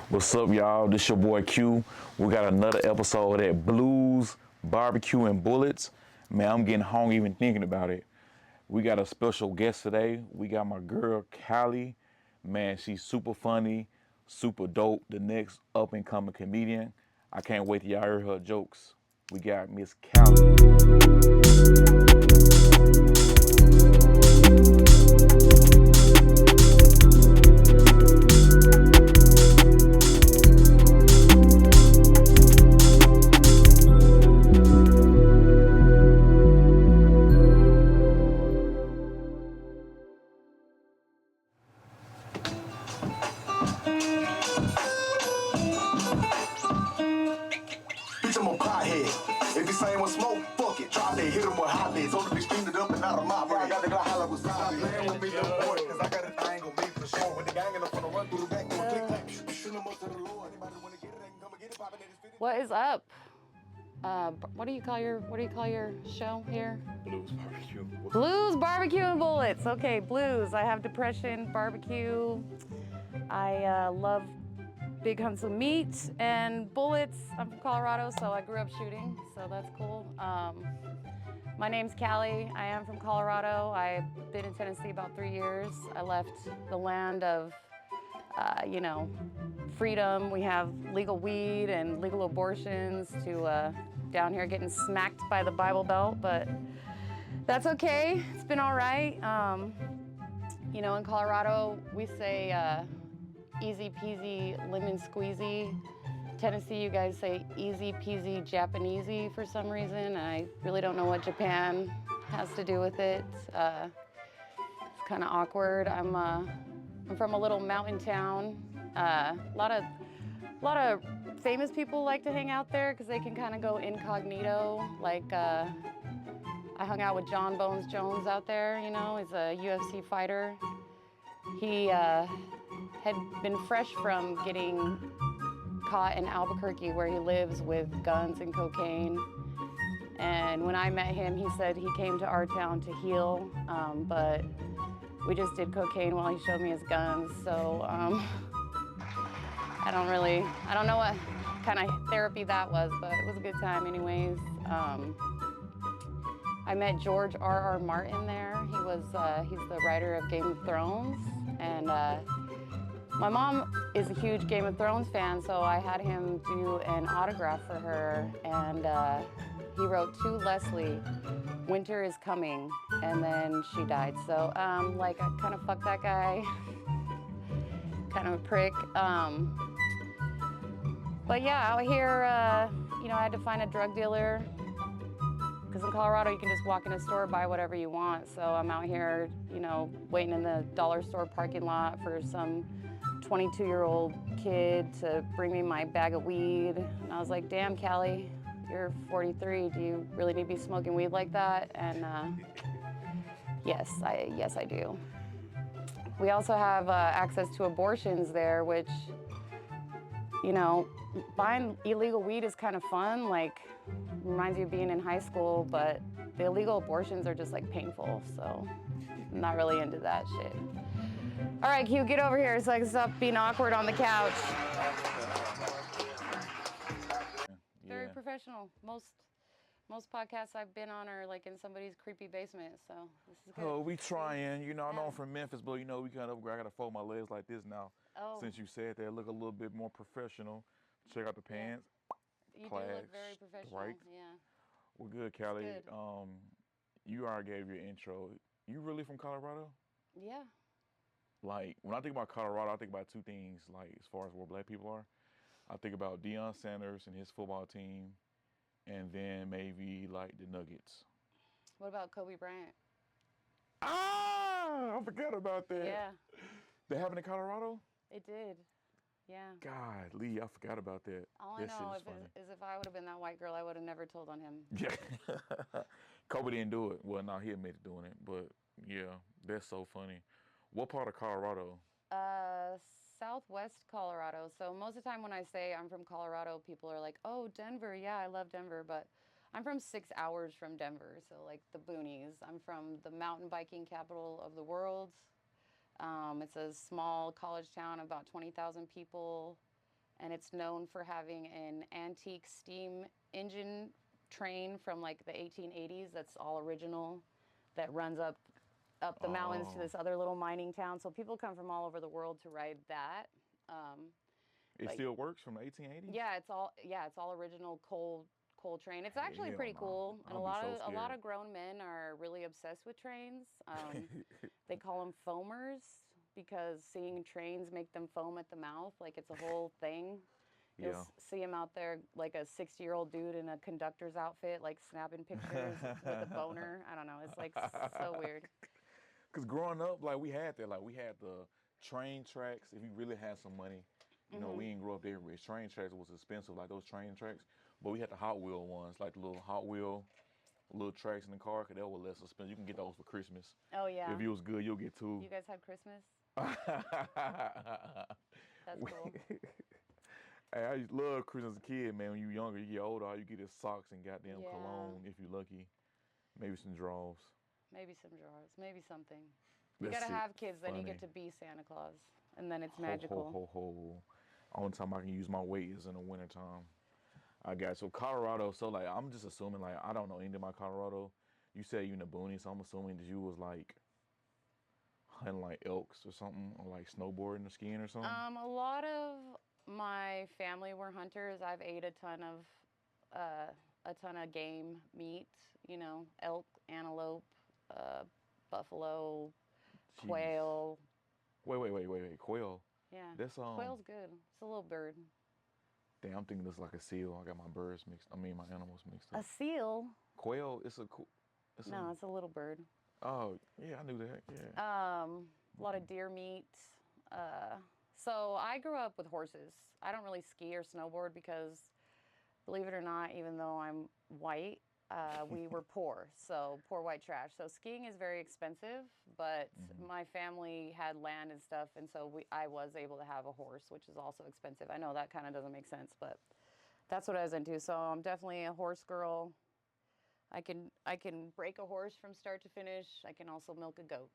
What's up, y'all? This your boy Q. We got another episode at Blues, Barbecue, and Bullets. Man, I'm getting hungry even thinking about it. We got a special guest today. We got my girl, Callie. Man, she's super funny, super dope. The next up-and-coming comedian. I can't wait till y'all hear her jokes. We got Miss Callie. Bitch, I'm a pothead. If you say with smoke, fuck it. Drop it, hit him with hot legs. Only be steamed it up and out of my brain. I got the guy holla with zombie. Playing with me, little boy, cause I got a thing on me for sure. When the gang in the front run through the back, do a click clap. Send them up to the Lord. Anybody wanna get it, they can come and get it. Poppin' in his fitted. What is up? What do you call your show here? Blues, Barbecue. Blues, Barbecue, and Bullets. Okay, blues. I have depression, barbecue. I love big hunts of meat, and bullets. I'm from Colorado, so I grew up shooting, so that's cool. My name's Callie. I am from Colorado. I've been in Tennessee about 3 years. I left the land of, freedom. We have legal weed and legal abortions to down here getting smacked by the Bible Belt, but that's okay. It's been all right. In Colorado, we say easy peasy lemon squeezy. Tennessee, you guys say easy peasy Japanesey for some reason. I really don't know what Japan has to do with it. It's kind of awkward. I'm from a little mountain town. A lot of famous people like to hang out there because they can kind of go incognito. Like I hung out with John Bones Jones out there. He's a UFC fighter. He had been fresh from getting caught in Albuquerque, where he lives, with guns and cocaine. And when I met him, he said he came to our town to heal, but we just did cocaine while he showed me his guns. So I don't know what kind of therapy that was, but it was a good time anyways. I met George R.R. Martin there. He's the writer of Game of Thrones, and my mom is a huge Game of Thrones fan, so I had him do an autograph for her, and he wrote to Leslie, "Winter is coming," and then she died. So I kind of fucked that guy, kind of a prick. But yeah, out here, I had to find a drug dealer, because in Colorado you can just walk in a store, buy whatever you want. So I'm out here, waiting in the dollar store parking lot for some 22-year-old kid to bring me my bag of weed. And I was like, damn, Callie, you're 43. Do you really need to be smoking weed like that? And yes, I do. We also have access to abortions there, which, buying illegal weed is kind of fun. Reminds you of being in high school, but the illegal abortions are just painful. So I'm not really into that shit. All right, Q, get over here so I can stop being awkward on the couch. Very professional. Most podcasts I've been on are in somebody's creepy basement, so this is good. Oh, we trying. I know I'm from Memphis, but we kind of upgrade. I gotta fold my legs like this now. Oh. Since you said that, look a little bit more professional. Check out the pants. You Plaid, do look very professional. stripes. Yeah. Well, good, Callie. Good. You already gave your intro. You really from Colorado? Yeah. When I think about Colorado, I think about two things. As far as where black people are, I think about Deion Sanders and his football team, and then maybe the Nuggets. What about Kobe Bryant? I forgot about that. Yeah. They have it in Colorado? It did. Yeah. God, Lee, I forgot about that. All I That know shit is funny. is if I would have been that white girl, I would have never told on him. Yeah. Kobe didn't do it. Well, no, he admitted doing it. But, yeah, that's so funny. What part of Colorado? Southwest Colorado. So most of the time when I say I'm from Colorado, people are like, oh, Denver. Yeah, I love Denver. But I'm from 6 hours from Denver, so the boonies. I'm from the mountain biking capital of the world. It's a small college town, about 20,000 people. and it's known for having an antique steam engine train from like the 1880s that's all original, that runs up the mountains to this other little mining town. So people come from all over the world to ride that. It Like- still works from the 1880s? Yeah, it's all original coal train. It's actually Hell pretty no. cool, and I'll be so a lot scared. of grown men are really obsessed with trains. They call them foamers because seeing trains make them foam at the mouth. Like it's a whole thing. You'll Yeah. see him out there like a 60-year-old dude in a conductor's outfit, like snapping pictures with a boner. I don't know. It's like so weird. Because growing up, like we had that, like we had the train tracks. If you really had some money, you know, we didn't grow up there rich. Train tracks was expensive, like those train tracks. But we had the Hot Wheel ones, like the little Hot Wheel, little tracks in the car, because they were less expensive. You can get those for Christmas. Oh yeah. If it was good, you'll get two. You guys had Christmas? That's cool. Hey, I used to love Christmas as a kid, man. When you younger, you get older, all you get is socks and goddamn Yeah. cologne, if you're lucky. Maybe some drawers. Maybe some drawers, maybe something. You That gotta shit have kids, then you funny. get to be Santa Claus, and then it's Ho, magical. ho, ho, ho. Only time I can use my weight is in the wintertime. I got so Colorado. So like, I'm just assuming like I don't know anything about Colorado. You said you in the boonies, so I'm assuming that you was like hunting like elks or something, or like snowboarding or skiing or something. A lot of my family were hunters. I've ate a ton of game meat. You know, elk, antelope, buffalo, Jeez. quail. Wait, quail. Yeah, That's quail's good. It's a little bird. Damn, I'm thinking this like a seal. I got my birds mixed. I mean, my animals mixed A up. seal? Quail, it's No, it's a little bird. Oh, yeah, I knew that. Yeah. A lot of deer meat. So I grew up with horses. I don't really ski or snowboard because, believe it or not, even though I'm white, we were poor. So poor white trash. So skiing is very expensive, but my family had land and stuff, and so I was able to have a horse, which is also expensive. I know that kind of doesn't make sense, but that's what I was into. So I'm definitely a horse girl. I can break a horse from start to finish. I can also milk a goat.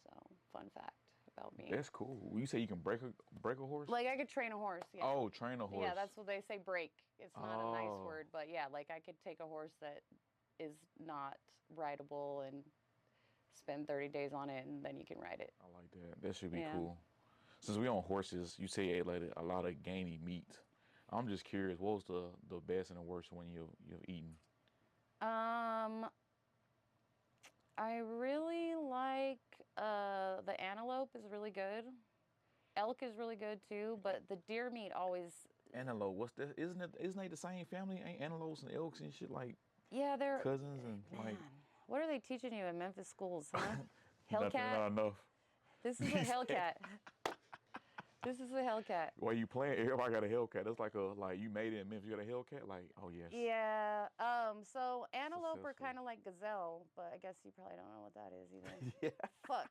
So fun fact about me. That's cool. You say you can break a horse? Like I could train a horse. Yeah. Oh, train a horse. Yeah, that's what they say. Break. It's not a nice Oh. word, but yeah, like I could take a horse that is not rideable and spend 30 days on it, and then you can ride it. I like that. That should be Yeah. cool. Since we on horses, you say you ate like a lot of gamey meat. I'm just curious, what was the best and the worst one you've eaten? I really like the antelope is really good. Elk is really good too, but the deer meat always. Antelope, what's that? Isn't they the same family? Ain't antelopes and elks and shit like Yeah, they're cousins and like Man, what are they teaching you in Memphis schools, huh? nothing, not Hellcat. enough. This is a Hellcat. This is a Hellcat. While you playing, everybody got a Hellcat. That's like you made it in Memphis, you got a Hellcat? Like, oh yes. Yeah. So antelope are Successful. kind of like gazelle, but I guess you probably don't know what that is either. Yeah. Fuck.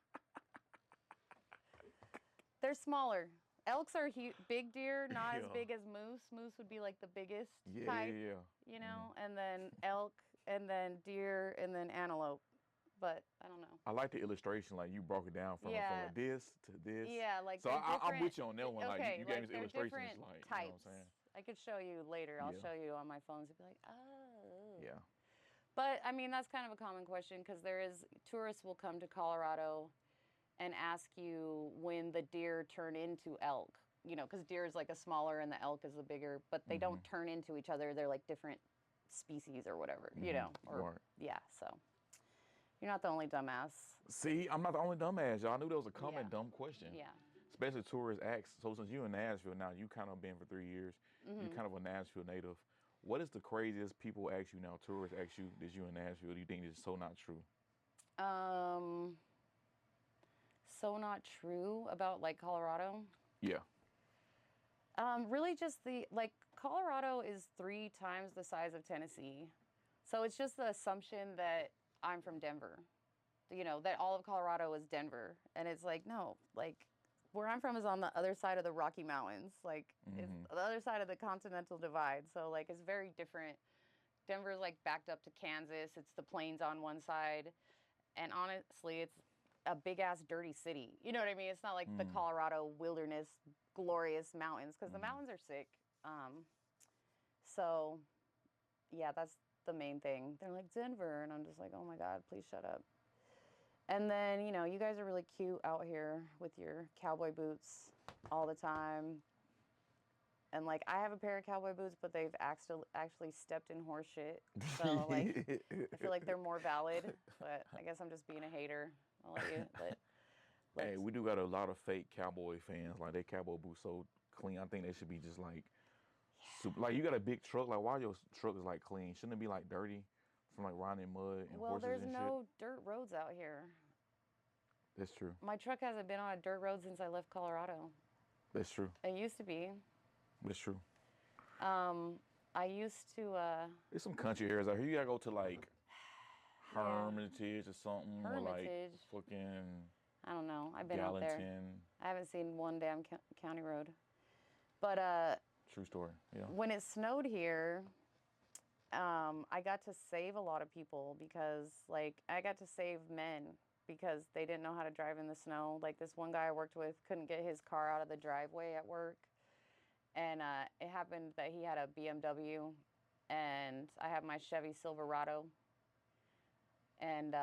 They're smaller. Elks are big deer, not as Yeah. big as moose. Moose would be like the biggest Yeah, type, yeah. you know, and then elk, and then deer, and then antelope. But I don't know. I like the illustration, like you broke it down from Yeah. this to this. Yeah, like so they're I'm with different- you on that one. Okay, Like you gave me they're illustrations, different like types. you know what I'm saying? I could show you later. I'll Yeah. show you on my phone. So you'll be like, oh. Yeah. But I mean, that's kind of a common question because tourists will come to Colorado and ask you when the deer turn into elk. You know, because deer is like a smaller and the elk is the bigger, but they don't turn into each other. They're like different species or whatever, you know. Or, Right. Yeah, so you're not the only dumbass. See, I'm not the only dumbass, y'all. I knew that was a common Yeah. dumb question. Yeah. Especially tourists ask. So since you're in Nashville now, you kind of been for 3 years. Mm-hmm. You're kind of a Nashville native. What is the craziest people ask you now? Tourists ask you that you in Nashville. Do you think it's so not true? So not true about like Colorado. Yeah. Really just Colorado is 3 times the size of Tennessee. So it's just the assumption that I'm from Denver. You know, that all of Colorado is Denver. And it's like, no, like where I'm from is on the other side of the Rocky Mountains. Like it's the other side of the Continental Divide. So like it's very different. Denver's like backed up to Kansas. It's the plains on one side. And honestly, it's a big ass dirty city. You know what I mean? It's not like the Colorado wilderness, glorious mountains, because the mountains are sick. So, yeah, that's the main thing. They're like, Denver, and I'm just like, oh my God, please shut up. And then, you know, you guys are really cute out here with your cowboy boots all the time. And, like, I have a pair of cowboy boots, but they've actually stepped in horse shit. So, like, I feel like they're more valid. But I guess I'm just being a hater. I'll let you. Hey, we do got a lot of fake cowboy fans. Like, their cowboy boots so clean. I think they should be just, like, super. Like, you got a big truck. Like, why your truck is, like, clean? Shouldn't it be, like, dirty from, like, riding in mud and Well, horses there's and no shit? dirt roads out here. That's true. My truck hasn't been on a dirt road since I left Colorado. That's true. It used to be. That's true. I used to, There's some country areas out here. You gotta go to, like, Hermitage or something. Hermitage. Or, like, fucking I don't know. I've been out there. Gallatin. I haven't seen one damn county road. But True story. Yeah. when it snowed here, I got to save a lot of people because, like, I got to save men because they didn't know how to drive in the snow. Like, this one guy I worked with couldn't get his car out of the driveway at work. And it happened that he had a BMW, and I have my Chevy Silverado. And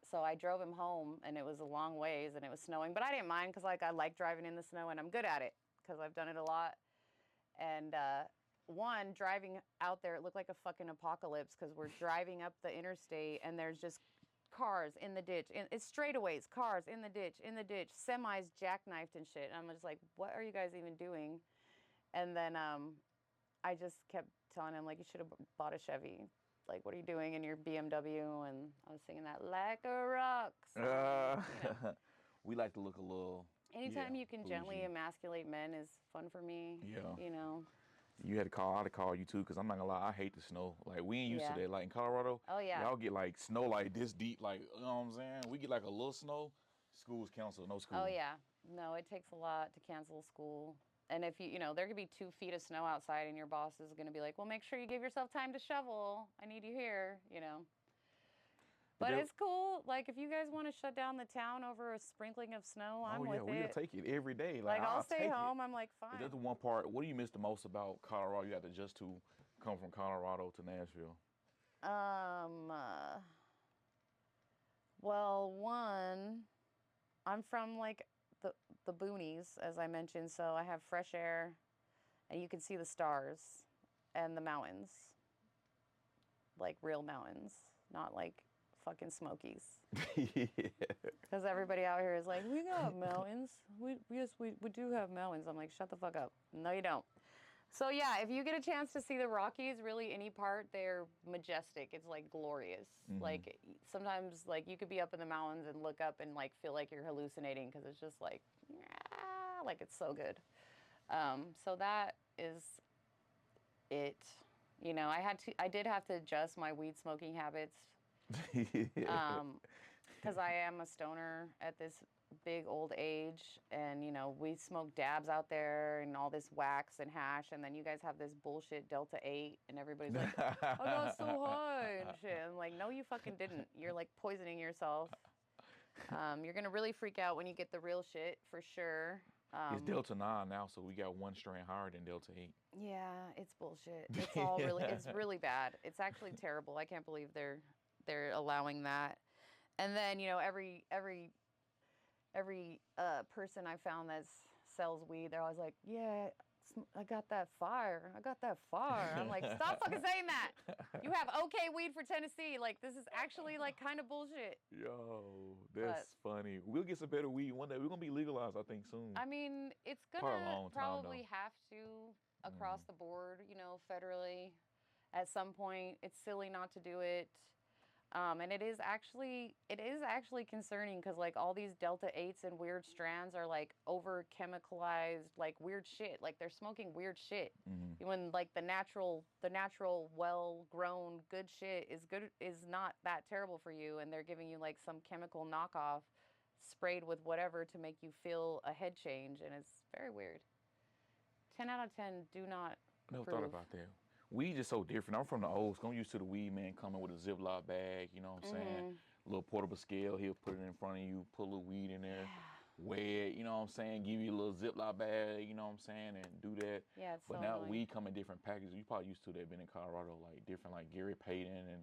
so I drove him home, and it was a long ways, and it was snowing. But I didn't mind because, like, I like driving in the snow, and I'm good at it because I've done it a lot. And driving out there, it looked like a fucking apocalypse because we're driving up the interstate, and there's just cars in the ditch. And it's straightaways, cars in the ditch, semis jackknifed and shit. And I'm just like, what are you guys even doing? And then I just kept telling him, like, you should have bought a Chevy. Like, what are you doing in your BMW? And I was singing that like a rock song. You know. We like to look a little. Anytime you can bougie. gently emasculate men is fun for me. Yeah. You know. You had to call. I had to call you too, cause I'm not gonna lie, I hate the snow. Like, we ain't used Yeah. to that. Like in Colorado, Oh, yeah. y'all get like snow like this deep. Like, you know what I'm saying? We get like a little snow. School's canceled. No school. Oh yeah. No, it takes a lot to cancel school. And if you know, there could be 2 feet of snow outside, and your boss is going to be like, well, make sure you give yourself time to shovel. I need you here, you know. But it's cool. Like, if you guys want to shut down the town over a sprinkling of snow, I'm with we it. gotta take it every day. Like, I'll stay take home. It. I'm like, fine. That's the one part. What do you miss the most about Colorado? You had to adjust to come from Colorado to Nashville. Well, one, I'm from like the boonies, as I mentioned, so I have fresh air, and you can see the stars and the mountains, like real mountains, not like fucking Smokies. Because everybody out here is like, we got mountains. Yes, we do have mountains. I'm like, shut the fuck up. No, you don't. So yeah, if you get a chance to see the Rockies, really any part, they're majestic. It's like glorious. Like sometimes, like you could be up in the mountains and look up and like feel like you're hallucinating because it's just like it's so good. So that is it. You know, I did have to adjust my weed smoking habits because I am a stoner at this big old age, and you know, we smoke dabs out there and all this wax and hash, and then you guys have this bullshit Delta 8 and everybody's like, I got so high and shit. I'm like, no, you fucking didn't. You're like poisoning yourself. You're gonna really freak out when you get the real shit for sure. It's Delta 9 now, so we got one strain higher than Delta 8. Yeah, it's bullshit. It's all it's really bad. It's actually terrible. I can't believe they're allowing that. And then, you know, every person I found that sells weed, they're always like, yeah, I got that fire. I got that fire. I'm like, stop fucking saying that. You have okay weed for Tennessee. Like, this is actually like kind of bullshit. Yo, that's funny. We'll get some better weed one day. We're gonna be legalized, I think, soon. I mean, it's gonna probably have to across the board, you know, federally at some point. It's silly not to do it. And it is actually concerning because like all these Delta 8s and weird strands are like over chemicalized, like weird shit. Like they're smoking weird shit. When like the natural, well grown good shit is not that terrible for you, and they're giving you like some chemical knockoff sprayed with whatever to make you feel a head change, and it's very weird. 10 out of 10 do not Never approve. thought about that. Weed is so different. I'm from the old school. I'm used to the weed man coming with a Ziploc bag, you know what I'm saying? little portable scale. He'll put it in front of you, put a little weed in there, weigh it, you know what I'm saying? Give you a little Ziploc bag, you know what I'm saying? And do that. Yeah, it's But so now annoying. weed come in different packages. You probably used to that been in Colorado, like different, like Gary Payton and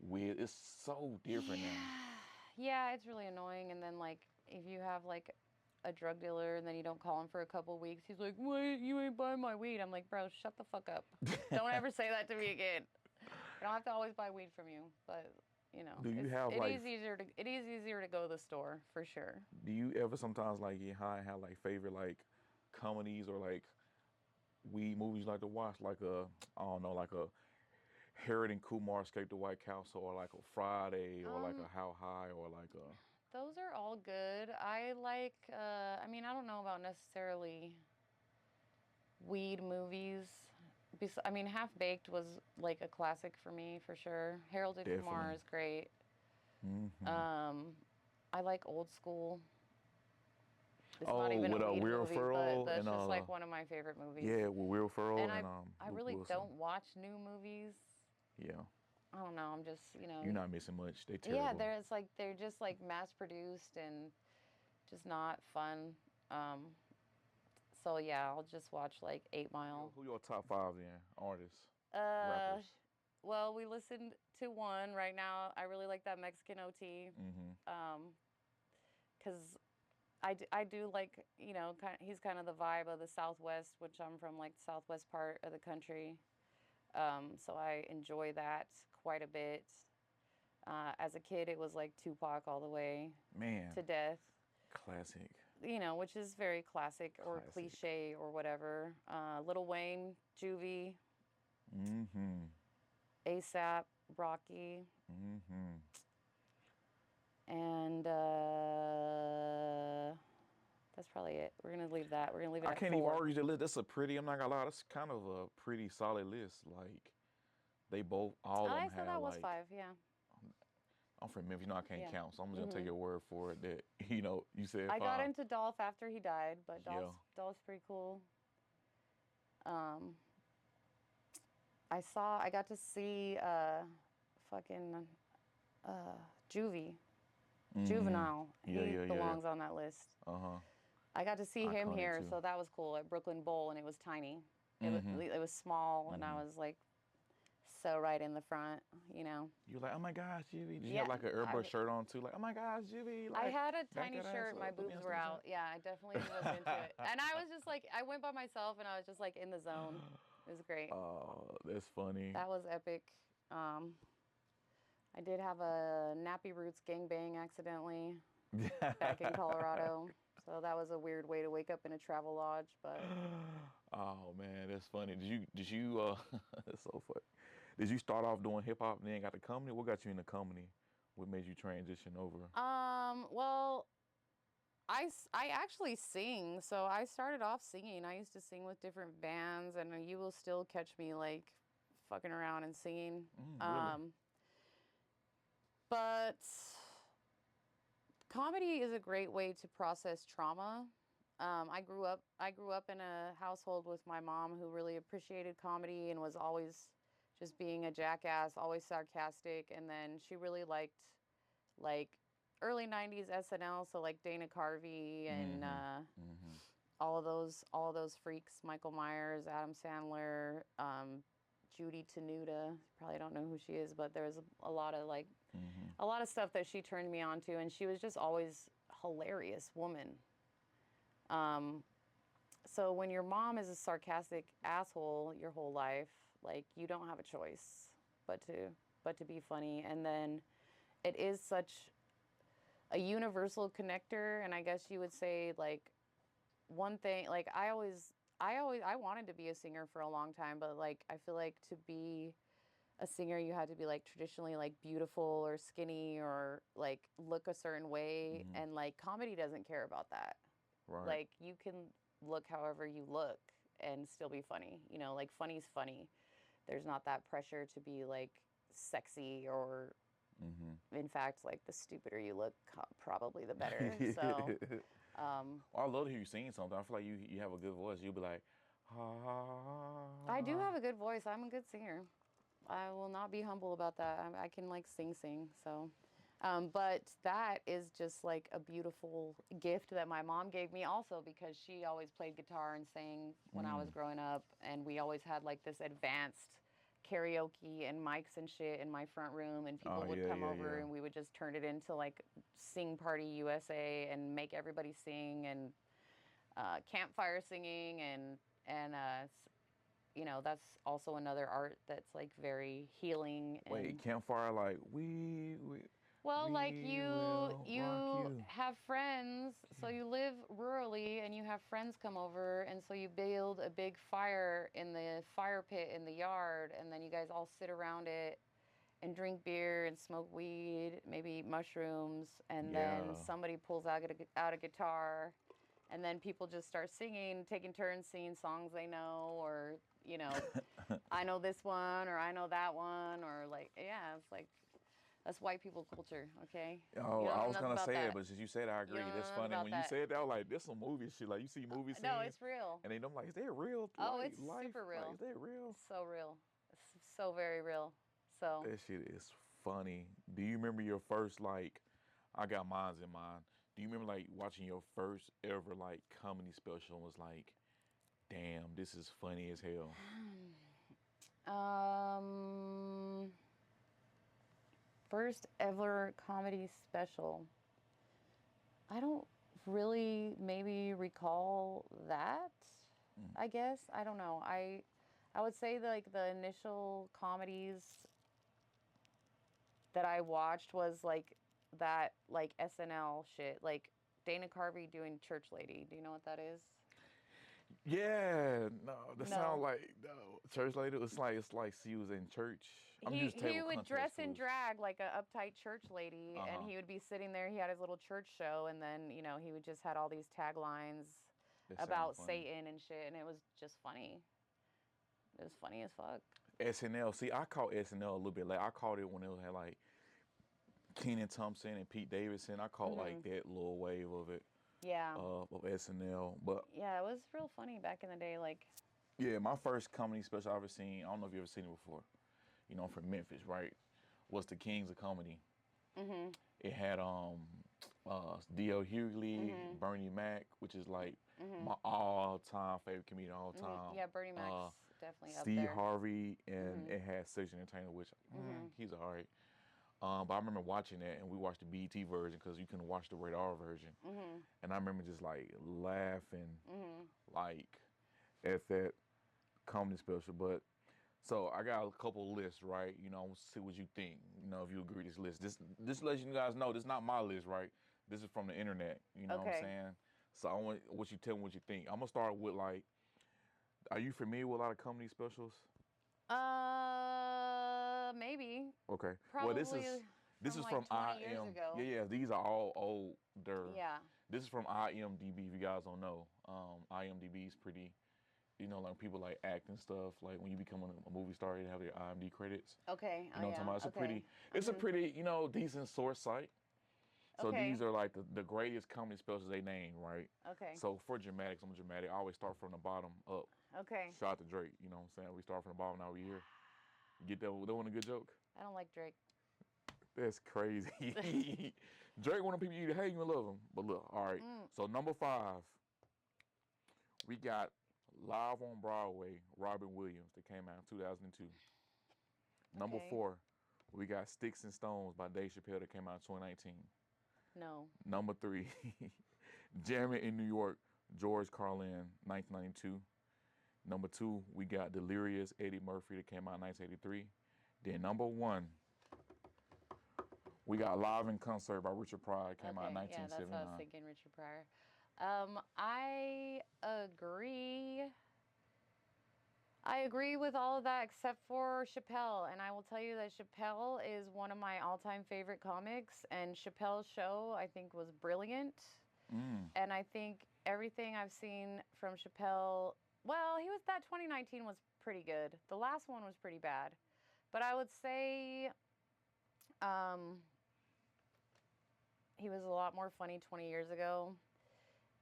weed. It's so different now. Yeah, it's really annoying. And then like if you have like a drug dealer and then you don't call him for a couple weeks, he's like, "Wait, you ain't buying my weed." I'm like, "Bro, shut the fuck up. Don't ever say that to me again. I don't have to always buy weed from you, but you know, Do you have like? it is easier to go to the store for sure." Do you ever sometimes like get high and have like favorite like comedies or like weed movies you like to watch? Like I don't know, like a Harold and Kumar Escape the White Castle, or like a Friday, or like a How High, or like a. Those are all good. I like, I mean, I don't know about necessarily weed movies. I mean, Half Baked was like a classic for me for sure. Harold and Kumar Definitely. is great. I like Old School. It's not Oh, even a with weed Will movie, but Ferrell that's and just like one of my favorite movies. yeah, with Will Ferrell And and I Luke really Wilson. don't watch new movies. Yeah, I don't know. I'm just, you know. you're not missing much. They Yeah, terrible. they're just like mass produced and just not fun. So yeah, I'll just watch like 8 Mile. Who your top five then? Artists, Uh, rappers. well, we listened to one right now. I really like that Mexican OT. Because I do like, you know, he's kind of the vibe of the Southwest, which I'm from like the Southwest part of the country. So I enjoy that quite a bit. As a kid, it was like Tupac all the way Man, to death. classic. You know, which is very classic or Classic. cliche or whatever. Lil Wayne, Juvie, ASAP, Rocky, and that's probably it. We're gonna leave that. We're gonna leave it I at can't even 4. argue the list. That's a pretty. I'm not gonna lie. That's kind of a pretty solid list. Like, they both, all of I them said have that was like. 5. Yeah. I'm from Memphis. You know I can't Yeah. count, so I'm just gonna take your word for it. That you said I got five. into Dolph after he died, but Yeah. Dolph's pretty cool. I got to see fucking Juvie. Juvenile. Yeah, He yeah, yeah. belongs on that list. Uh-huh. I got to see him Iconic here, too. so that was cool at Brooklyn Bowl, and it was tiny. It was small, and I was like so right in the front, you know. You're like, oh my gosh, Jimmy. Did you Yeah, have like an airbrush shirt on too? Like, oh my gosh, Jimmy. Like, I had a back tiny that ass shirt, my up, let me boobs were understand out. Yeah, I definitely was into it. And I was just like, I went by myself, and I was just like in the zone. It was great. Oh, that's funny. That was epic. I did have a Nappy Roots gangbang accidentally back in Colorado. So that was a weird way to wake up in a travel lodge, but Oh man, that's funny. Did you that's so funny. Did you start off doing hip hop and then got the company? What got you in the company? What made you transition over? well, I actually sing. So I started off singing. I used to sing with different bands, and you will still catch me like fucking around and singing. Really? But comedy is a great way to process trauma. I grew up in a household with my mom who really appreciated comedy and was always just being a jackass, always sarcastic. And then she really liked like early '90s SNL, so like Dana Carvey and all of those freaks, Michael Myers, Adam Sandler, Judy Tenuta. You probably don't know who she is, but there was a lot of like a lot of stuff that she turned me on to, and she was just always hilarious woman. So when your mom is a sarcastic asshole your whole life, like you don't have a choice but to be funny. And then it is such a universal connector, and I guess you would say like one thing, like I wanted to be a singer for a long time, but like I feel like to be a singer you had to be like traditionally like beautiful or skinny or like look a certain way, and like comedy doesn't care about that. Right. Like you can look however you look and still be funny. You know, like funny's funny. There's not that pressure to be like sexy or in fact, like the stupider you look, probably the better. So Well, I love to hear you sing something. I feel like you have a good voice. You'll be like, ah. I do have a good voice. I'm a good singer. I will not be humble about that. I can like sing. So But that is just like a beautiful gift that my mom gave me also, because she always played guitar and sang when I was growing up. And we always had like this advanced karaoke and mics and shit in my front room, and people Oh, would yeah, come yeah, over yeah. and we would just turn it into like Sing Party USA and make everybody sing, and campfire singing, and you know, that's also another art that's like very healing. Wait, And campfire like well, like we will rock you you. have friends, so you live rurally and you have friends come over, and so you build a big fire in the fire pit in the yard, and then you guys all sit around it and drink beer and smoke weed, maybe eat mushrooms, and then Yeah. somebody pulls out a guitar, and then people just start singing, taking turns singing songs they know, or you know, I know this one or I know that one, or like, yeah, it's like, that's white people culture, okay? Oh, You don't I know was nothing gonna about say it, that. but since you said it, I You agree. don't know That's nothing funny. about When you that. said that, I was like, "This some movie shit." Like you see movie No, scenes, it's real. and then I'm like, "Is that real? Oh, Like it's life? super Like real. is that real?" It's so real. It's so very real. So, That shit is funny. Do you remember your first like? I got mines in mind. Do you remember like watching your first ever like comedy special and was like, "Damn, this is funny as hell." um, first ever comedy special. I don't really maybe recall that. I guess I don't know. I would say like the initial comedies that I watched was like that like SNL shit, like Dana Carvey doing Church Lady. Do you know what that is? Yeah, no, that sound No. like no church lady. It's like she was in church. I'm He used he table would context dress in clues. drag like a uptight church lady, Uh and huh. he would be sitting there. He had his little church show, and then you know he would just had all these taglines That sound about funny. Satan and shit, and it was just funny. It was funny as fuck. SNL. See, I caught SNL a little bit late. I caught it when it had like Kenan Thompson and Pete Davidson. I caught like that little wave of it, Yeah, of SNL. But yeah, it was real funny back in the day. Like, yeah, my first comedy special I ever seen. I don't know if you ever seen it before. You know, I'm from Memphis, right? Was the Kings of Comedy. It had D.L. Hughley, Bernie Mac, which is like my all-time favorite comedian all time. yeah, Bernie Mac's definitely up Steve there. Harvey, and it had Section Entertainer, which he's alright. But I remember watching that, and we watched the BET version because you couldn't watch the rated R version. And I remember just like laughing, like at that comedy special. But so I got a couple lists, right? You know, see what you think. You know, if you agree with this list. This lets you guys know this is not my list, right? This is from the internet. You know what I'm Okay. saying? So I want what you tell me what you think. I'm gonna start with like, are you familiar with a lot of comedy specials? Maybe. Okay. Well, Probably this from is like from 20 years IM. Yeah, ago. yeah. These are all older. Yeah. This is from IMDb. If you guys don't know, IMDb is pretty. You know, like people like act and stuff. Like when you become a movie star, you have your IMDb credits. Okay. You know what I'm talking about? It's Okay. a pretty, decent source site. So Okay. these are like the greatest comedy specials they name, right? Okay. So for dramatics, I'm dramatic. I always start from the bottom up. Okay. Shout out to Drake. You know what I'm saying? We start from the bottom, now we here. You get that? That one a good joke? I don't like Drake. That's crazy. Drake, one of the people you either hate him or love him. But look, all right. So number 5, we got Live on Broadway, Robin Williams, that came out in 2002. Number Okay. 4, we got Sticks and Stones by Dave Chappelle that came out in 2019. No. Number 3, Jamming in New York, George Carlin, 1992. Number 2, we got Delirious, Eddie Murphy that came out in 1983. Then number 1, we got Live in Concert by Richard Pryor, came out in Okay. Yeah, that's what I was 1979. thinking, Richard Pryor. I agree. I agree with all of that except for Chappelle. And I will tell you that Chappelle is one of my all-time favorite comics. And Chappelle's show, I think, was brilliant. And I think everything I've seen from Chappelle, well, that 2019 was pretty good. The last one was pretty bad. But I would say he was a lot more funny 20 years ago.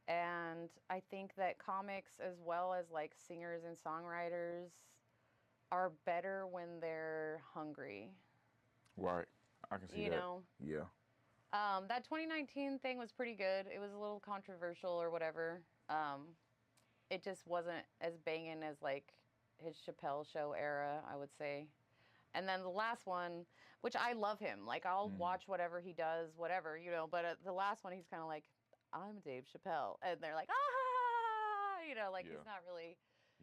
And I think that comics, as well as like singers and songwriters, are better when they're hungry. Right. I can see You that. know? Yeah. That 2019 thing was pretty good. It was a little controversial or whatever. It just wasn't as banging as like his Chappelle Show era, I would say. And then the last one, which I love him. Like I'll watch whatever he does, whatever, you know. But the last one, he's kind of like, I'm Dave Chappelle, and they're like, ah, you know, like Yeah.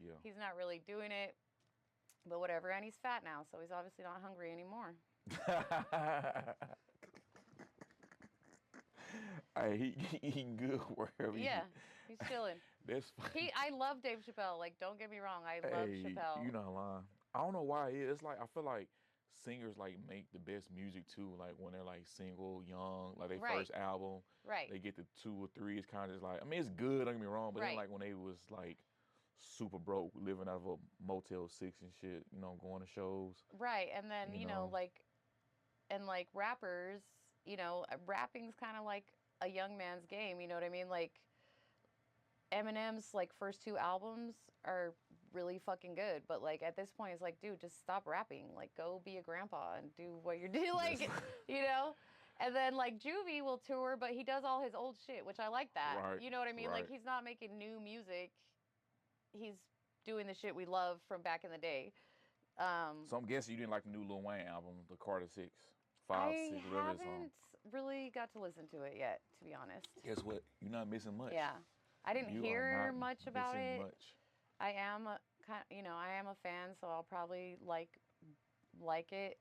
Yeah. he's not really doing it. But whatever. And he's fat now, so he's obviously not hungry anymore. Hey, he good wherever. Yeah, he's chilling. That's fine. I love Dave Chappelle. Like, don't get me wrong, I love Chappelle. You not lying. I don't know why it is. It's like I feel like singers like make the best music too. Like when they're like single, young, like their Right. first album. Right. They get to 2 or 3. It's kind of just like, I mean, it's good. Don't get me wrong, but then Right. like when they was like super broke, living out of a Motel 6 and shit, you know, going to shows. Right, and then You you know, know. like, and like rappers, you know, rapping's kind of like a young man's game. You know what I mean? Like, Eminem's like first 2 albums are really fucking good, but like at this point, it's like, dude, just stop rapping. Like, go be a grandpa and do what you're doing. Like, you know. And then like Juvie will tour, but he does all his old shit, which I like that. Right, You know what I mean? Like, right. he's not making new music. He's doing the shit we love from back in the day. So I'm guessing you didn't like the new Lil Wayne album, the Carter 6, 5, I 6, whatever it's on. haven't really got to listen to it yet, to be honest. Guess what? You're not missing much. Yeah, I didn't You are hear not much about missing it. much. I am a kind, you know, I am a fan, so I'll probably like it.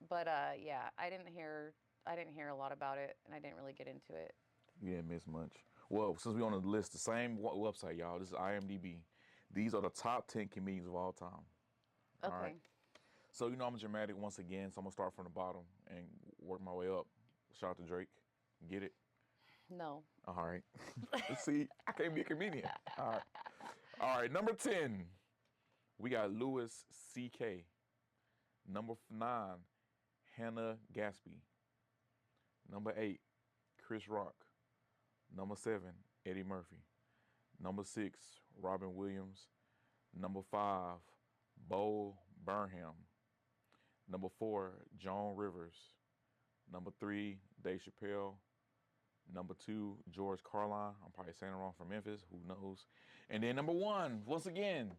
But yeah, I didn't hear a lot about it, and I didn't really get into it. You didn't miss much. Well, since we're on the list, the same website, y'all. This is IMDb. These are the top 10 comedians of all time. Okay. All right. So you know I'm dramatic once again, so I'm gonna start from the bottom and work my way up. Shout out to Drake. Get it? No. All right. See, I can't be a comedian. All right. All right. Number 10, we got Louis C.K. Number 9, Hannah Gadsby. Number 8, Chris Rock. Number 7, Eddie Murphy. Number 6, Robin Williams. Number 5, Bo Burnham. Number 4, Joan Rivers. Number 3, Dave Chappelle. Number 2, George Carlin. I'm probably saying it wrong, from Memphis. Who knows? And then number 1, once again,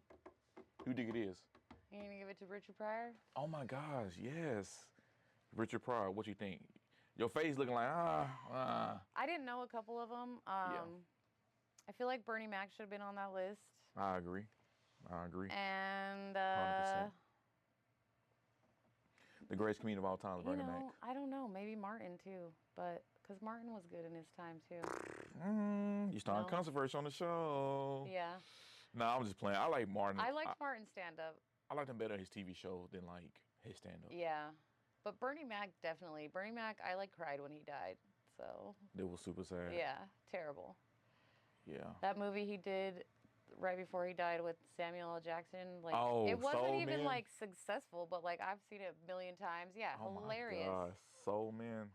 who do you think it is? You gonna give it to Richard Pryor? Oh my gosh, yes. Richard Pryor, what you think? Your face looking like, I didn't know a couple of them. Yeah. I feel like Bernie Mac should have been on that list. I agree. And 100%. The greatest comedian of all time is you Bernie know, Mac. I don't know, maybe Martin too, but because Martin was good in his time too. You starting No. controversy on the show. Yeah, No, I'm just playing. I like Martin. I liked Martin's stand-up. I liked him better in his TV show than like his stand-up. Yeah, but Bernie Mac definitely. Bernie Mac, I like cried when he died. So It was super sad. yeah, terrible. Yeah. That movie he did right before he died with Samuel L. Jackson, like Oh, it wasn't Soul even Man? like successful, but like I've seen it a million times. Yeah, Oh hilarious. my gosh, Soul Man.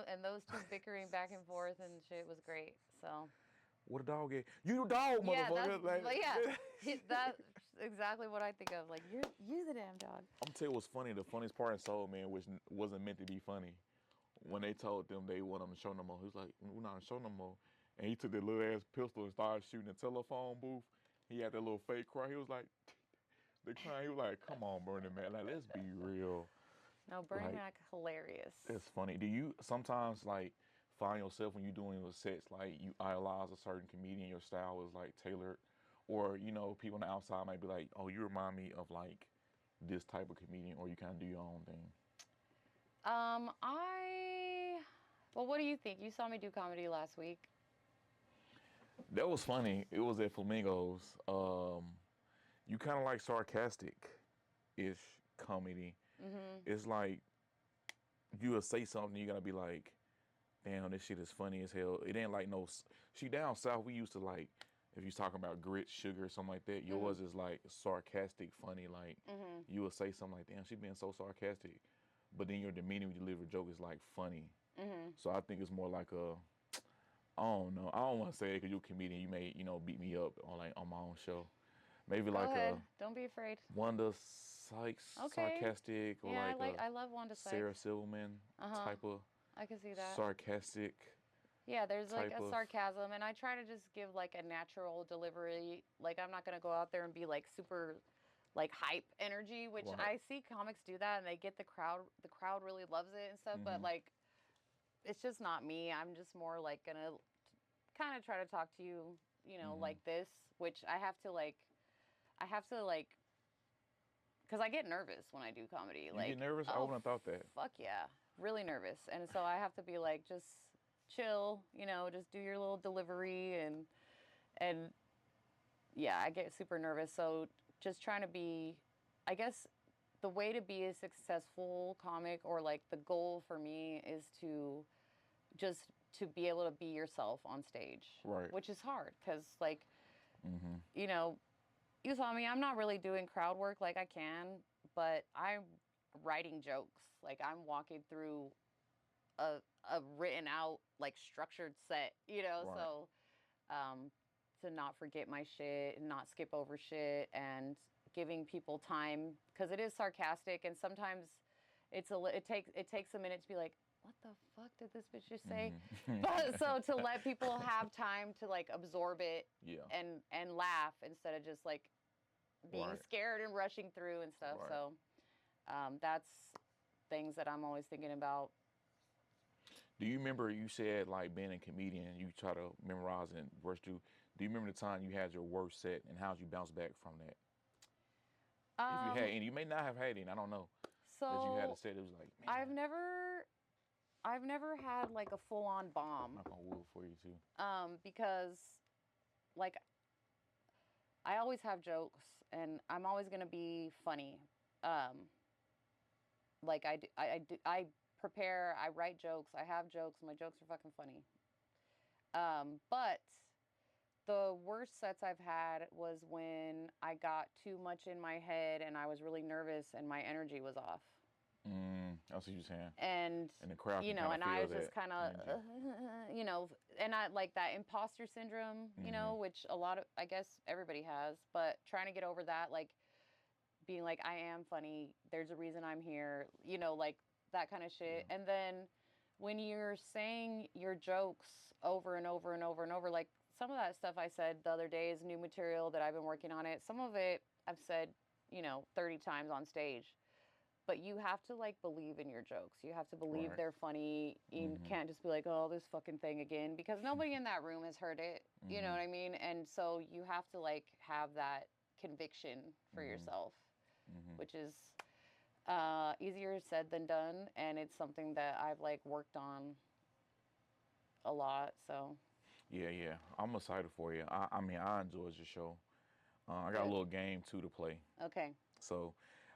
And those two bickering back and forth and shit was great. So What a dog is. You the dog, yeah, motherfucker. that's exactly what I think of. Like you're the damn dog. I'm tell you what's funny. The funniest part in Soul Man, which wasn't meant to be funny, when they told them they want him to show no more, he was like, "We're not gonna show no more." And he took that little ass pistol and started shooting the telephone booth. He had that little fake cry. He was like, the crying. He was like, "Come on, Bernie Mac. Like, let's be real." No, Bernie Like, Mac, hilarious. That's funny. Do you sometimes like find yourself when you're doing your sets, like you idolize a certain comedian, your style is like tailored, or you know, people on the outside might be like, "Oh, you remind me of like this type of comedian," or you kind of do your own thing? Well, what do you think? You saw me do comedy last week. That was funny. It was at Flamingos. You kind of like sarcastic-ish comedy. Mm-hmm. It's like you will say something, you gotta be like, "Damn, this shit is funny as hell." It ain't like no. She down south, we used to like, if you're talking about grits, sugar, or something like that. Yours is like sarcastic, funny. Like you will say something like, "Damn, she being so sarcastic," but then your demeanor when you deliver a joke is like funny. So I think it's more like a. I don't know. I don't want to say it because you're a comedian. You may, beat me up on my own show. Maybe Go like ahead. Don't be afraid. Wanda Sykes, Okay. sarcastic, or Yeah, like I love Wanda Sykes. Sarah Silverman type of I can see that. sarcastic. Yeah, there's like type a of- sarcasm, and I try to just give like a natural delivery. Like I'm not gonna go out there and be like super, like hype energy, which Right. I see comics do that, and they get the crowd. The crowd really loves it and stuff. But like, it's just not me. I'm just more like gonna kind of try to talk to you, you know, like this, which I have to like, because I get nervous when I do comedy. You Like, get nervous? I oh, wouldn't have thought that. fuck yeah, really nervous, and so I have to be like, just chill, you know, just do your little delivery, and yeah, I get super nervous. So just trying to be, I guess, the way to be a successful comic, or like the goal for me, is to just to be able to be yourself on stage, Right. which is hard because like, you know, you saw me, I'm not really doing crowd work like I can, but I'm writing jokes. Like I'm walking through a written out, like structured set, you know, Right. so to not forget my shit and not skip over shit, and giving people time, because it is sarcastic, and sometimes it takes a minute to be like, what the fuck did this bitch just say? But so to let people have time to like absorb it, Yeah. and laugh instead of just like being Right. scared and rushing through and stuff. Right. So that's things that I'm always thinking about. Do you remember you said like being a comedian, you try to memorize and rush through? Do you remember the time you had your worst set and how'd you bounce back from that? If you had any, you may not have had any. I don't know. That you had a So set. It was like, man, I've never had like a full-on bomb, knock on wood for you too. because like I always have jokes and I'm always gonna be funny. Like I prepare, I write jokes, I have jokes, my jokes are fucking funny. But the worst sets I've had was when I got too much in my head and I was really nervous and my energy was off. I see what you're saying. And the crowd you can know, kinda and I feel was just that kind of, you know, and I like that imposter syndrome, you know, which a lot of, I guess everybody has, but trying to get over that, like being like, I am funny, there's a reason I'm here, you know, like that kind of shit. And then when you're saying your jokes over and over and over and over, like some of that stuff I said the other day is new material that I've been working on it. Some of it I've said, you know, 30 times on stage. But you have to like believe in your jokes. You have to believe Right. they're funny. You can't just be like, oh, this fucking thing again, because nobody in that room has heard it. You know what I mean? And so you have to like have that conviction for yourself, which is easier said than done. And it's something that I've like worked on a lot. So Yeah. I'm excited for you. I mean, I enjoyed your show. I got a Good. little game too to play. okay. So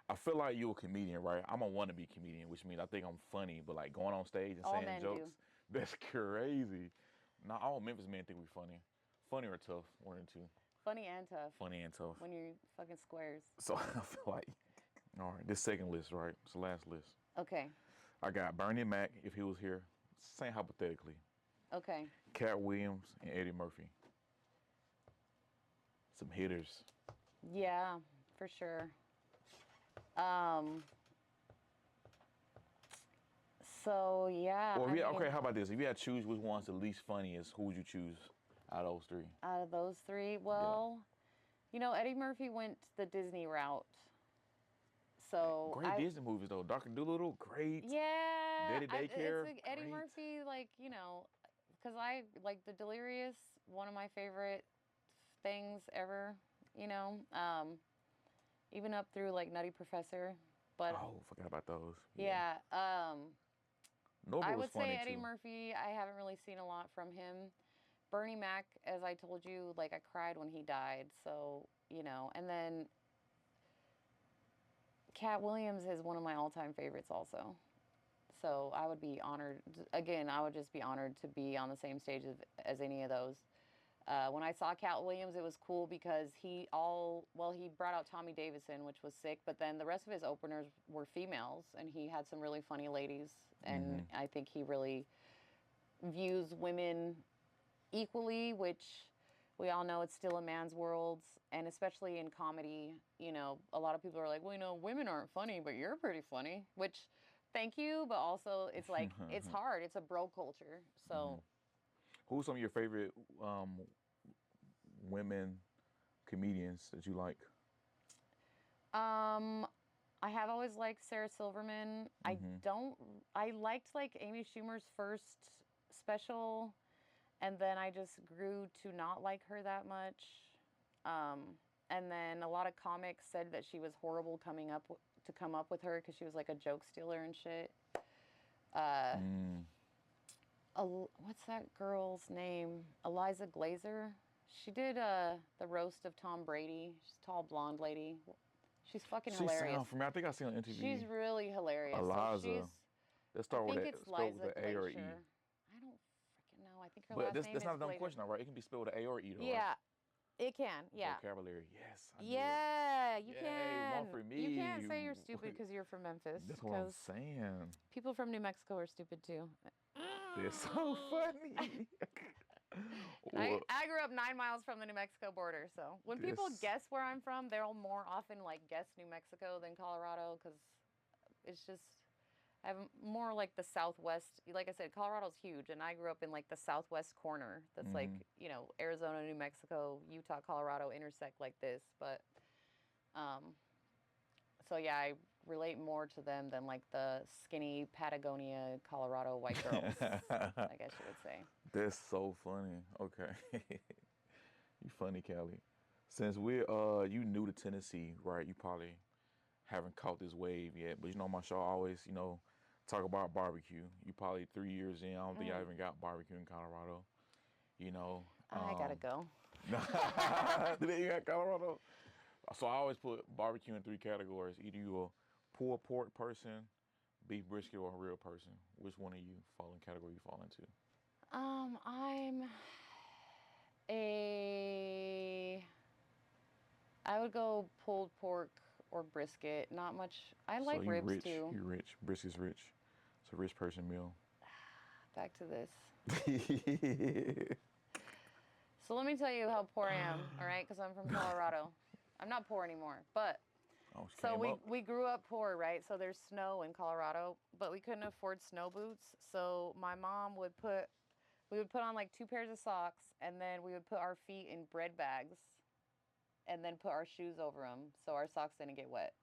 I feel like you're a comedian, right? I'm a wannabe comedian, which means I think I'm funny, but like going on stage and All saying men jokes, that's crazy. Not all Memphis men think we funny. Funny or tough, one or two. Funny and tough Funny and tough. when you're fucking squares. So I feel like, all right, this second list, right? It's the last list. Okay. I got Bernie Mac, if he was here, saying hypothetically, Okay. Cat Williams and Eddie Murphy. Some hitters. Yeah, for sure. So yeah. Or I mean, okay, how about this? If you had to choose which one's the least funniest, who would you choose out of those three? out of those three, well, you know, Eddie Murphy went the Disney route. So Great Disney movies though. Dr. Dolittle, great. Yeah. Daddy Daycare, It's like Eddie great. Murphy, like, you know, because I like The Delirious, one of my favorite things ever, you know, even up through like Nutty Professor. But Oh, forgot about those. yeah, Norbit I was would funny say Eddie too. Murphy. I haven't really seen a lot from him. Bernie Mac, as I told you, like I cried when he died. So, you know, and then Cat Williams is one of my all-time favorites also. So I would be honored. Again, I would just be honored to be on the same stage as any of those. When I saw Cat Williams, it was cool because he brought out Tommy Davidson, which was sick, but then the rest of his openers were females, and he had some really funny ladies, and I think he really views women equally, which we all know it's still a man's world, and especially in comedy, you know, a lot of people are like, well, you know, women aren't funny, but you're pretty funny, which thank you, but also it's like it's hard. It's a bro culture. So Who's some of your favorite women comedians that you like? I have always liked Sarah Silverman. I liked like Amy Schumer's first special, and then I just grew to not like her that much. And then a lot of comics said that she was horrible to come up with her because she was like a joke stealer and shit. What's that girl's name? Eliza Glazer. She did the roast of Tom Brady. She's a tall blonde lady. She's fucking She hilarious. sounds familiar. I think I seen her on MTV. She's really hilarious. Eliza. So Let's start I with think that. it's Spell with Liza the A or E. Glazer. I don't freaking know. I think her But last name that's is not a dumb Glazer. question, though, right? It can be spelled with an A or E, though. Yeah, Right? it can. Yeah. Vocabulary. Yes. I knew it. Yeah, you Yay, can. one for me. You can't say you're stupid because you're from Memphis. That's what I'm 'cause saying. people from New Mexico are stupid too. They're so funny. I grew up 9 miles from the New Mexico border, so when people guess where I'm from, they'll more often like guess New Mexico than Colorado because it's just I have more like the Southwest. Like I said, Colorado's huge, and I grew up in like the Southwest corner. That's like Arizona, New Mexico, Utah, Colorado intersect like this, but so yeah, I relate more to them than like the skinny Patagonia, Colorado white girls, I guess you would say. That's so funny. Okay. You funny, Callie. Since you new to Tennessee, right? You probably haven't caught this wave yet, but my show always, talk about barbecue. You probably 3 years in. I don't think I even got barbecue in Colorado. I gotta go. Did you got Colorado? So I always put barbecue in 3 categories. Either you a pulled pork person, beef brisket, or a real person. Which one of you category you fall into? I would go pulled pork or brisket. Not much. I like you ribs rich. too. You're rich. Brisket's rich. It's a rich person meal. Back to this. So let me tell you how poor I am, all right? Because I'm from Colorado. I'm not poor anymore, but so we grew up poor, right? So there's snow in Colorado, but we couldn't afford snow boots. So my mom we would put on like 2 pairs of socks, and then we would put our feet in bread bags, and then put our shoes over them so our socks didn't get wet.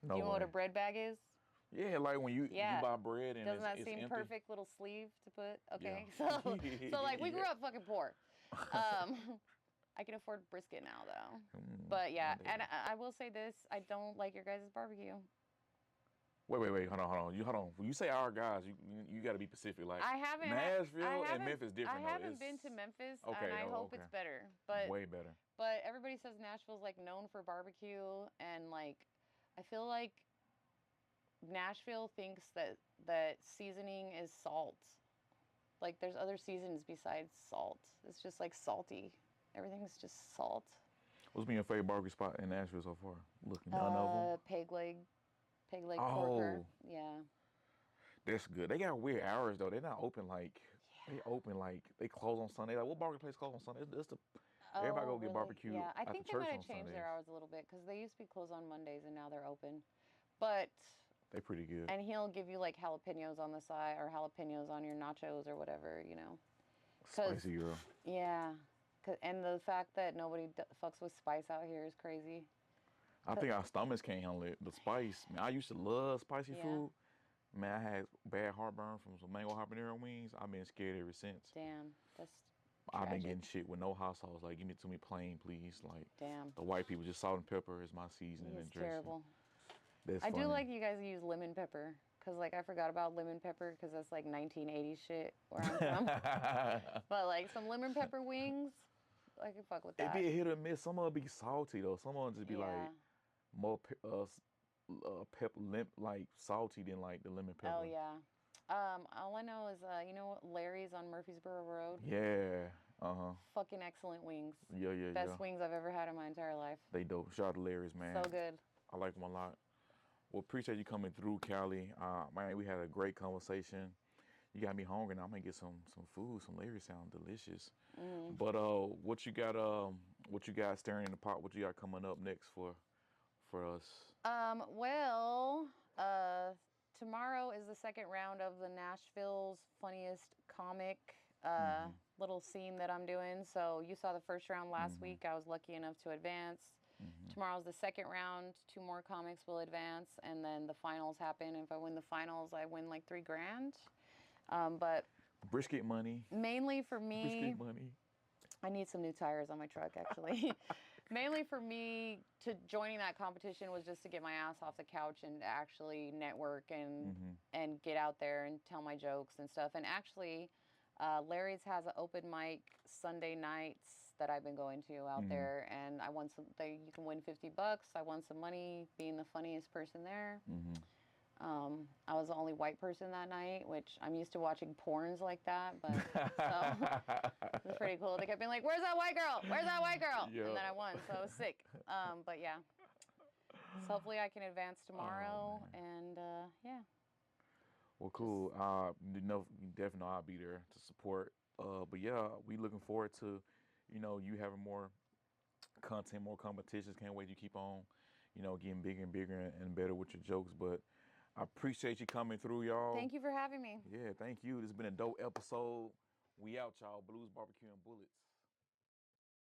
No Do you know what a way. bread bag is? Yeah, like when you buy bread and doesn't that it's seem empty. perfect little sleeve to put? Okay, Yeah. so like we grew up fucking poor. I can afford brisket now though. But yeah, and I will say this: I don't like your guys' barbecue. Wait, hold on. When you say our guys, you got to be specific. Like Nashville and Memphis different. I haven't been to Memphis, Okay, and I hope it's better. But way better. But everybody says Nashville's like known for barbecue, and like I feel like Nashville thinks that seasoning is salt. Like there's other seasons besides salt. It's just like salty. Everything's just salt. What's been your favorite barbecue spot in Nashville so far? Look, none of them. Peg leg porker. Yeah. That's good. They got weird hours though. They're not open like they close on Sunday. Like what barbecue place close on Sunday? Everybody go get barbecue. Yeah, I at think the they church might on have changed Sundays. their hours a little bit because they used to be closed on Mondays and now they're open. But they pretty good. And he'll give you like jalapenos on the side or jalapenos on your nachos or whatever, Spicy girl. Yeah. And the fact that nobody fucks with spice out here is crazy. I think our stomachs can't handle it. The spice. Man, I used to love spicy food. Man, I had bad heartburn from some mango habanero wings. I've been scared ever since. Damn, that's I've been tragic. getting shit with no hot sauce. Like, give it to me plain, please. Like, damn. The white people, just salt and pepper is my seasoning and It's dressing. terrible. That's I funny. do like you guys use lemon pepper. Because, like, I forgot about lemon pepper because that's, like, 1980s shit where I'm from. But, like, some lemon pepper wings, I can fuck with that. It be a hit or miss. Some of it be salty, though. Some of it just be, like, more like, salty than, like, the lemon pepper. Oh, yeah. All I know is, what Larry's on Murfreesboro Road? Yeah. Uh-huh. Fucking excellent wings. Yeah. Best wings I've ever had in my entire life. They dope. Shout out to Larry's, man. So good. I like them a lot. Well, appreciate you coming through, Callie. Man, we had a great conversation. You got me hungry now. I'm gonna get some food. Some Larry sound delicious. But what you got stirring in the pot? What you got coming up next for us? Well, Tomorrow is the second round of the Nashville's funniest comic little scene that I'm doing. So you saw the first round last week. I was lucky enough to advance. Tomorrow's the second round. 2 more comics will advance, and then the finals happen. If I win the finals, I win like $3,000. But Brisket money. mainly for me, Brisket money. I need some new tires on my truck, actually. Mainly for me, to joining that competition was just to get my ass off the couch and actually network and get out there and tell my jokes and stuff. And actually, Larry's has an open mic Sunday nights that I've been going to out there, and I won some. You can win $50. I won some money being the funniest person there. I was the only white person that night, which I'm used to watching porns like that, but so it was pretty cool. They kept being like, "Where's that white girl? Where's that white girl?" Yeah. And then I won, so I was sick. But yeah, so hopefully I can advance tomorrow, and yeah. Well, cool. You definitely know I'll be there to support. But yeah, we looking forward to, you having more content, more competitions. Can't wait to keep on, getting bigger and bigger and better with your jokes. But I appreciate you coming through, y'all. Thank you for having me. Yeah, thank you. This has been a dope episode. We out, y'all. Blues, Barbecue, and Bullets.